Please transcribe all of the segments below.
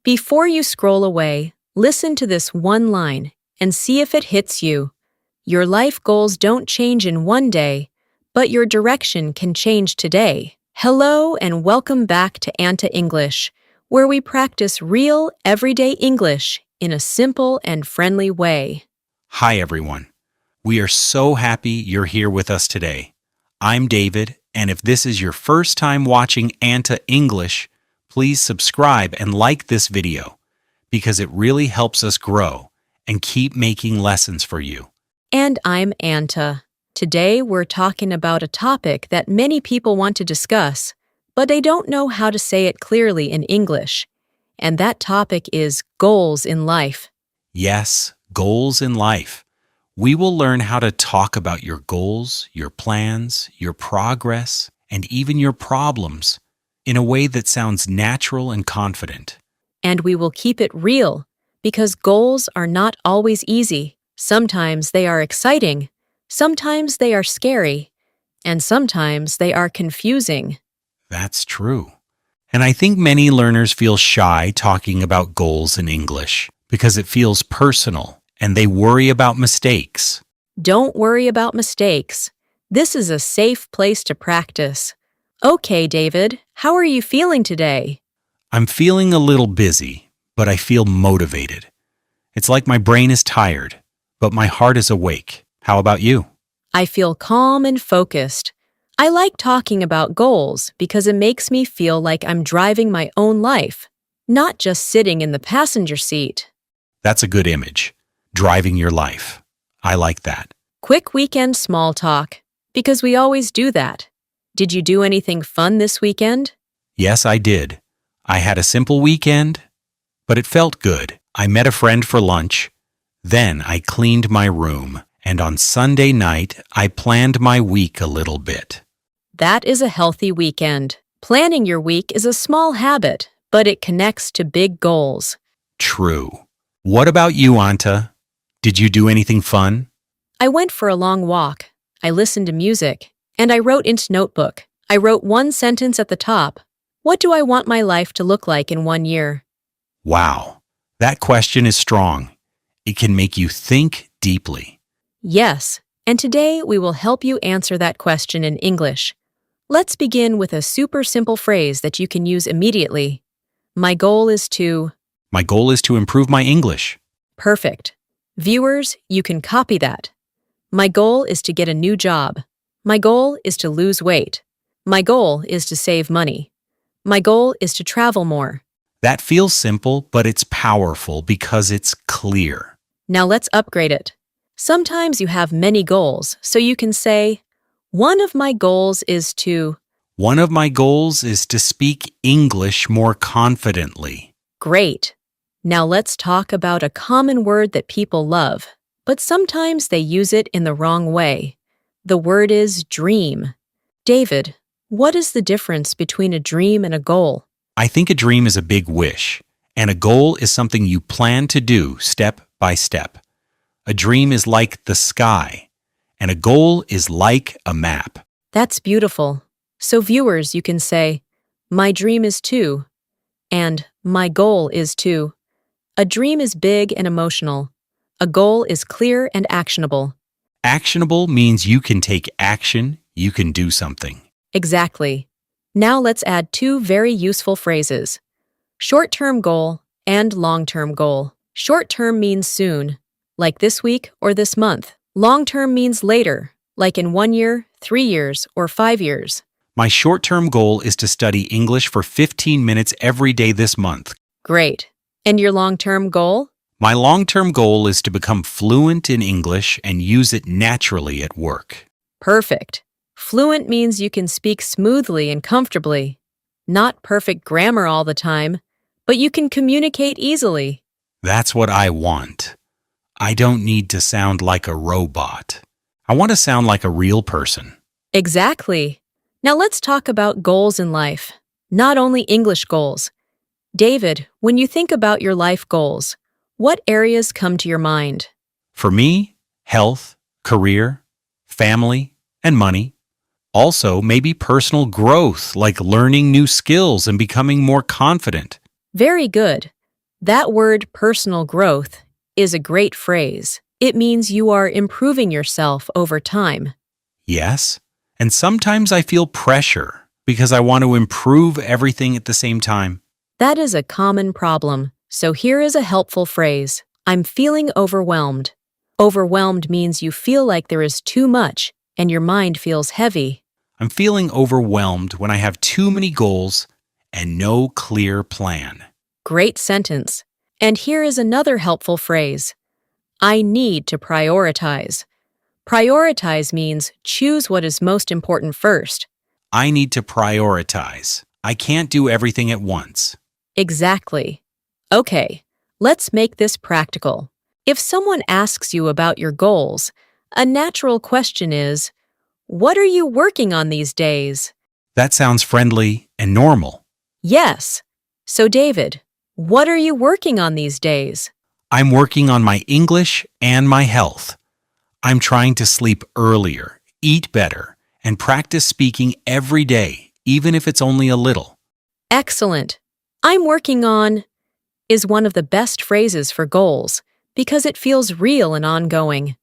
Before you scroll away, listen to this one line and see if it hits you. Your life goals don't change in one day, but your direction can change today. Hello and welcome back to Anta English, where we practice real, everyday English in a simple and friendly way. Hi, everyone. We are so happy you're here with us today. I'm David, and if this is your first time watching Anta English, please subscribe and like this video because it really helps us grow and keep making lessons for you. And I'm Anta. Today we're talking about a topic that many people want to discuss, but they don't know how to say it clearly in English. And that topic is goals in life. Yes, goals in life. We will learn how to talk about your goals, your plans, your progress, and even your problems in a way that sounds natural and confident. And we will keep it real, because goals are not always easy. Sometimes they are exciting, sometimes they are scary, and sometimes they are confusing. That's true. And I think many learners feel shy talking about goals in English because it feels personal and they worry about mistakes. Don't worry about mistakes. This is a safe place to practice. Okay, David, how are you feeling today? I'm feeling a little busy, but I feel motivated. It's like my brain is tired, but my heart is awake. How about you? I feel calm and focused. I like talking about goals because it makes me feel like I'm driving my own life, not just sitting in the passenger seat. That's a good image. Driving your life. I like that. Quick weekend small talk, because we always do that. Did you do anything fun this weekend? Yes, I did. I had a simple weekend, but it felt good. I met a friend for lunch. Then I cleaned my room, and on Sunday night, I planned my week a little bit. That is a healthy weekend. Planning your week is a small habit, but it connects to big goals. True. What about you, Anta? Did you do anything fun? I went for a long walk. I listened to music, and I wrote into notebook. I wrote one sentence at the top. What do I want my life to look like in 1 year? Wow, that question is strong. It can make you think deeply. Yes, and today we will help you answer that question in English. Let's begin with a super simple phrase that you can use immediately. My goal is to... My goal is to improve my English. Perfect. Viewers, you can copy that. My goal is to get a new job. My goal is to lose weight. My goal is to save money. My goal is to travel more. That feels simple, but it's powerful because it's clear. Now let's upgrade it. Sometimes you have many goals, so you can say, one of my goals is to... One of my goals is to speak English more confidently. Great. Now let's talk about a common word that people love, but sometimes they use it in the wrong way. The word is dream. David, what is the difference between a dream and a goal? I think a dream is a big wish, and a goal is something you plan to do step by step. A dream is like the sky, and a goal is like a map. That's beautiful. So viewers, you can say, my dream is to, and my goal is to. A dream is big and emotional. A goal is clear and actionable. Actionable means you can take action, you can do something. Exactly. Now let's add two very useful phrases. Short-term goal and long-term goal. Short-term means soon, like this week or this month. Long-term means later, like in 1 year, 3 years, or 5 years. My short-term goal is to study English for 15 minutes every day this month. Great. And your long-term goal? My long-term goal is to become fluent in English and use it naturally at work. Perfect. Fluent means you can speak smoothly and comfortably. Not perfect grammar all the time, but you can communicate easily. That's what I want. I don't need to sound like a robot. I want to sound like a real person. Exactly. Now let's talk about goals in life, not only English goals. David, when you think about your life goals, what areas come to your mind? For me, health, career, family, and money. Also, maybe personal growth, like learning new skills and becoming more confident. Very good. That word personal growth is a great phrase. It means you are improving yourself over time. Yes, and sometimes I feel pressure because I want to improve everything at the same time. That is a common problem. So here is a helpful phrase. I'm feeling overwhelmed. Overwhelmed means you feel like there is too much and your mind feels heavy. I'm feeling overwhelmed when I have too many goals and no clear plan. Great sentence. And here is another helpful phrase. I need to prioritize. Prioritize means choose what is most important first. I need to prioritize. I can't do everything at once. Exactly. Okay, let's make this practical. If someone asks you about your goals, a natural question is, what are you working on these days? That sounds friendly and normal. Yes. So David, what are you working on these days? I'm working on my English and my health. I'm trying to sleep earlier, eat better, and practice speaking every day, even if it's only a little. Excellent. I'm working on is one of the best phrases for goals because it feels real and ongoing.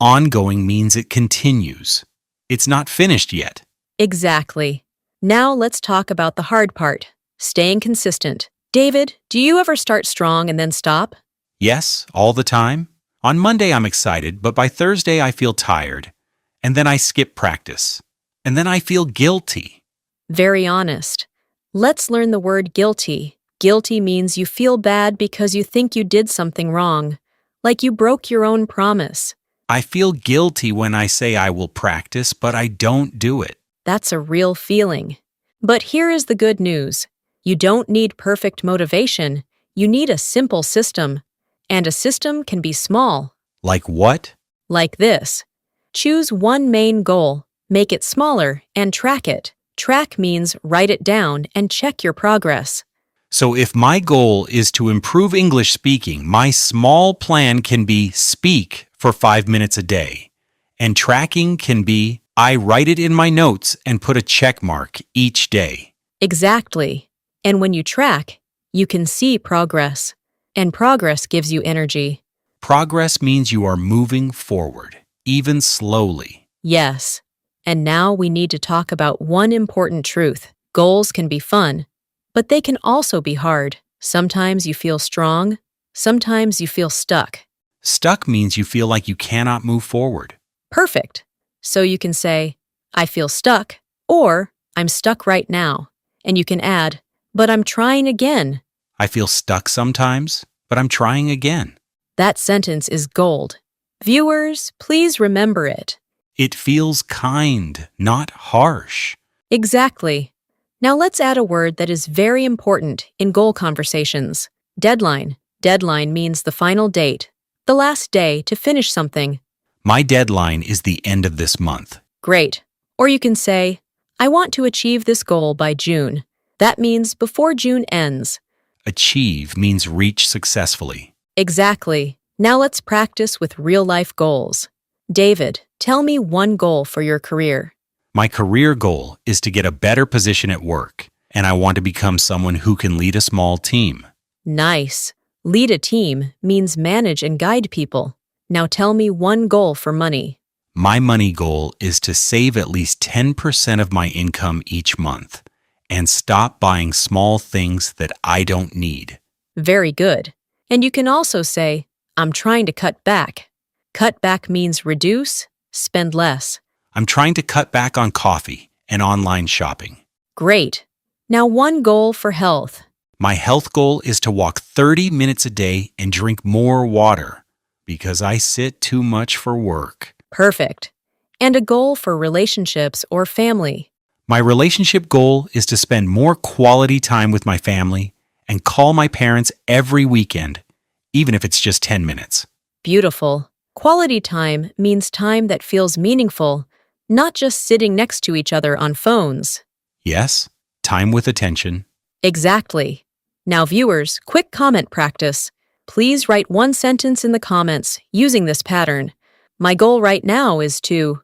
Ongoing means it continues. It's not finished yet. Exactly. Now let's talk about the hard part, staying consistent. David, do you ever start strong and then stop? Yes, all the time. On Monday I'm excited, but by Thursday I feel tired. And then I skip practice. And then I feel guilty. Very honest. Let's learn the word guilty. Guilty means you feel bad because you think you did something wrong, like you broke your own promise. I feel guilty when I say I will practice, but I don't do it. That's a real feeling. But here is the good news. You don't need perfect motivation. You need a simple system. And a system can be small. Like what? Like this. Choose one main goal, make it smaller, and track it. Track means write it down and check your progress. So if my goal is to improve English speaking, my small plan can be speak for 5 minutes a day. And tracking can be I write it in my notes and put a check mark each day. Exactly. And when you track, you can see progress. And progress gives you energy. Progress means you are moving forward, even slowly. Yes. And now we need to talk about one important truth. Goals can be fun, but they can also be hard. Sometimes you feel strong, sometimes you feel stuck. Stuck means you feel like you cannot move forward. Perfect. So you can say, I feel stuck, or I'm stuck right now. And you can add, but I'm trying again. I feel stuck sometimes, but I'm trying again. That sentence is gold. Viewers, please remember it. It feels kind, not harsh. Exactly. Now let's add a word that is very important in goal conversations. Deadline. Deadline means the final date, the last day to finish something. My deadline is the end of this month. Great. Or you can say, I want to achieve this goal by June. That means before June ends. Achieve means reach successfully. Exactly. Now let's practice with real-life goals. David, tell me one goal for your career. My career goal is to get a better position at work, and I want to become someone who can lead a small team. Nice. Lead a team means manage and guide people. Now tell me one goal for money. My money goal is to save at least 10% of my income each month and stop buying small things that I don't need. Very good. And you can also say, I'm trying to cut back. Cut back means reduce, spend less. I'm trying to cut back on coffee and online shopping. Great. Now one goal for health. My health goal is to walk 30 minutes a day and drink more water because I sit too much for work. Perfect. And a goal for relationships or family. My relationship goal is to spend more quality time with my family and call my parents every weekend, even if it's just 10 minutes. Beautiful. Quality time means time that feels meaningful, not just sitting next to each other on phones. Yes, time with attention. Exactly. Now viewers, quick comment practice. Please write one sentence in the comments using this pattern. My goal right now is to,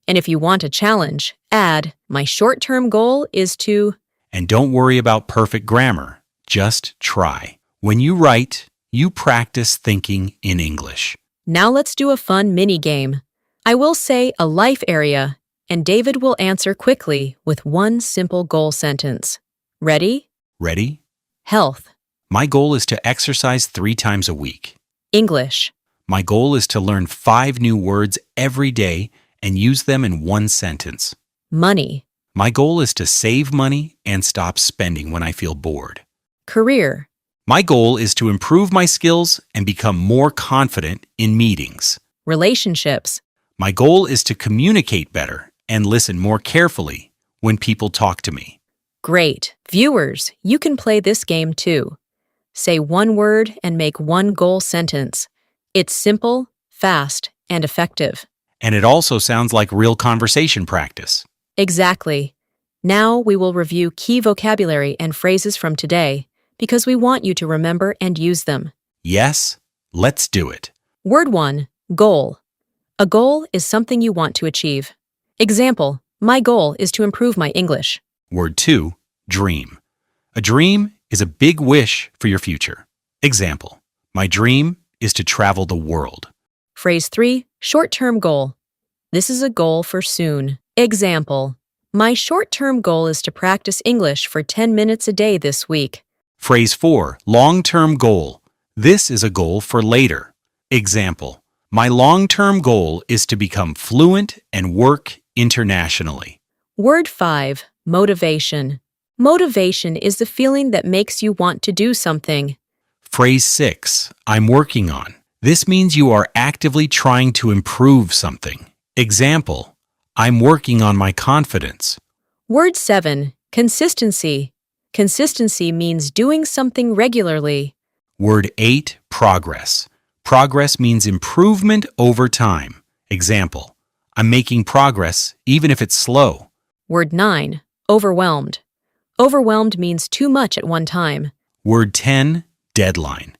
and if you want a challenge, add, my short-term goal is to. And don't worry about perfect grammar. Just try. When you write, you practice thinking in English. Now let's do a fun mini game. I will say a life area, and David will answer quickly with one simple goal sentence. Ready? Ready? Health. My goal is to exercise 3 times a week. English. My goal is to learn 5 new words every day and use them in one sentence. Money. My goal is to save money and stop spending when I feel bored. Career. My goal is to improve my skills and become more confident in meetings. Relationships. My goal is to communicate better and listen more carefully when people talk to me. Great. Viewers, you can play this game too. Say one word and make one goal sentence. It's simple, fast, and effective. And it also sounds like real conversation practice. Exactly. Now we will review key vocabulary and phrases from today because we want you to remember and use them. Yes, let's do it. Word 1, goal. A goal is something you want to achieve. Example, my goal is to improve my English. Word 2, dream. A dream is a big wish for your future. Example, my dream is to travel the world. Phrase 3, short-term goal. This is a goal for soon. Example, my short-term goal is to practice English for 10 minutes a day this week. Phrase 4, long-term goal. This is a goal for later. Example, my long-term goal is to become fluent and work internationally. Word 5, motivation. Motivation is the feeling that makes you want to do something. Phrase 6, I'm working on. This means you are actively trying to improve something. Example, I'm working on my confidence. Word 7, consistency. Consistency means doing something regularly. Word 8, progress. Progress means improvement over time. Example, I'm making progress even if it's slow. Word 9, overwhelmed. Overwhelmed means too much at one time. Word 10, deadline.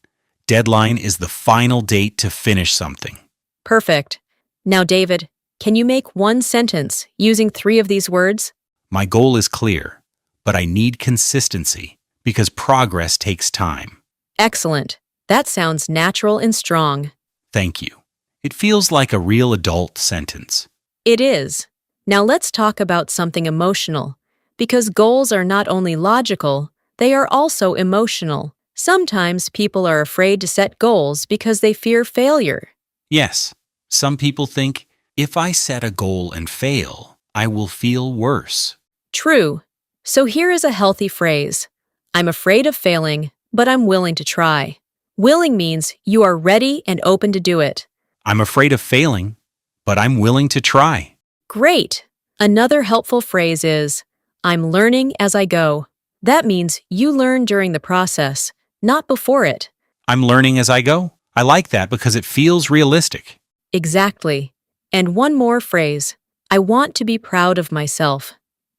Deadline is the final date to finish something. Perfect. Now, David, can you make one sentence using 3 of these words? My goal is clear, but I need consistency because progress takes time. Excellent. That sounds natural and strong. Thank you. It feels like a real adult sentence. It is. Now let's talk about something emotional, because goals are not only logical, they are also emotional. Sometimes people are afraid to set goals because they fear failure. Yes, some people think, if I set a goal and fail, I will feel worse. True. So here is a healthy phrase. I'm afraid of failing, but I'm willing to try. Willing means you are ready and open to do it. I'm afraid of failing, but I'm willing to try. Great! Another helpful phrase is, I'm learning as I go. That means you learn during the process, not before it. I'm learning as I go. I like that because it feels realistic. Exactly. And one more phrase. I want to be proud of myself.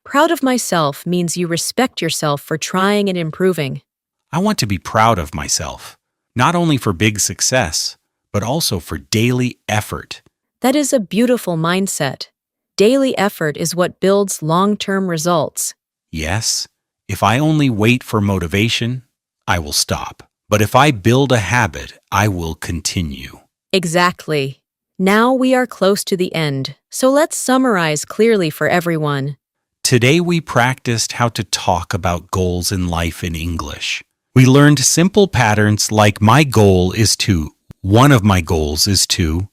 Proud of myself means you respect yourself for trying and improving. I want to be proud of myself, not only for big success, but also for daily effort. That is a beautiful mindset. Daily effort is what builds long-term results. Yes, if I only wait for motivation, I will stop. But if I build a habit, I will continue. Exactly. Now we are close to the end, so let's summarize clearly for everyone. Today we practiced how to talk about goals in life in English. We learned simple patterns like my goal is to, one of my goals is to,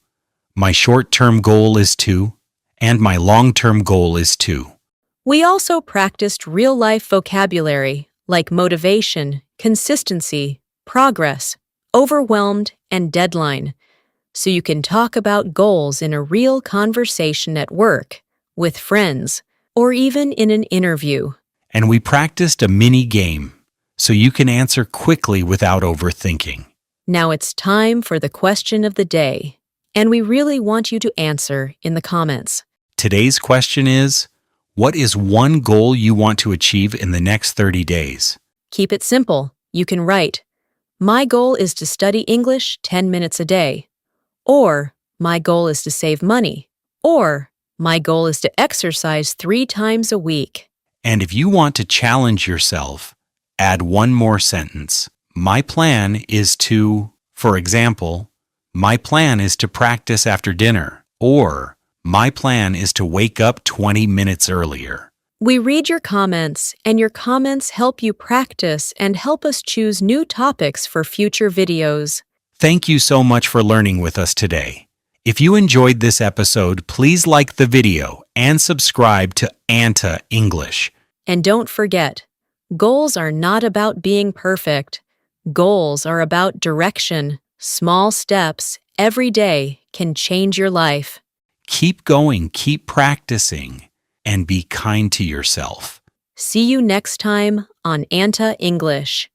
my short-term goal is to, and my long-term goal is to. We also practiced real-life vocabulary like motivation, consistency, progress, overwhelmed, and deadline, so you can talk about goals in a real conversation at work, with friends, or even in an interview. And we practiced a mini game, so you can answer quickly without overthinking. Now it's time for the question of the day, and we really want you to answer in the comments. Today's question is, what is one goal you want to achieve in the next 30 days? Keep it simple. You can write, my goal is to study English 10 minutes a day. Or, my goal is to save money. Or, my goal is to exercise 3 times a week. And if you want to challenge yourself, add one more sentence. My plan is to, for example, my plan is to practice after dinner, or my plan is to wake up 20 minutes earlier. We read your comments, and your comments help you practice and help us choose new topics for future videos. Thank you so much for learning with us today. If you enjoyed this episode, please like the video and subscribe to Anta English. And don't forget, goals are not about being perfect. Goals are about direction. Small steps every day can change your life. Keep going, keep practicing, and be kind to yourself. See you next time on Anta English.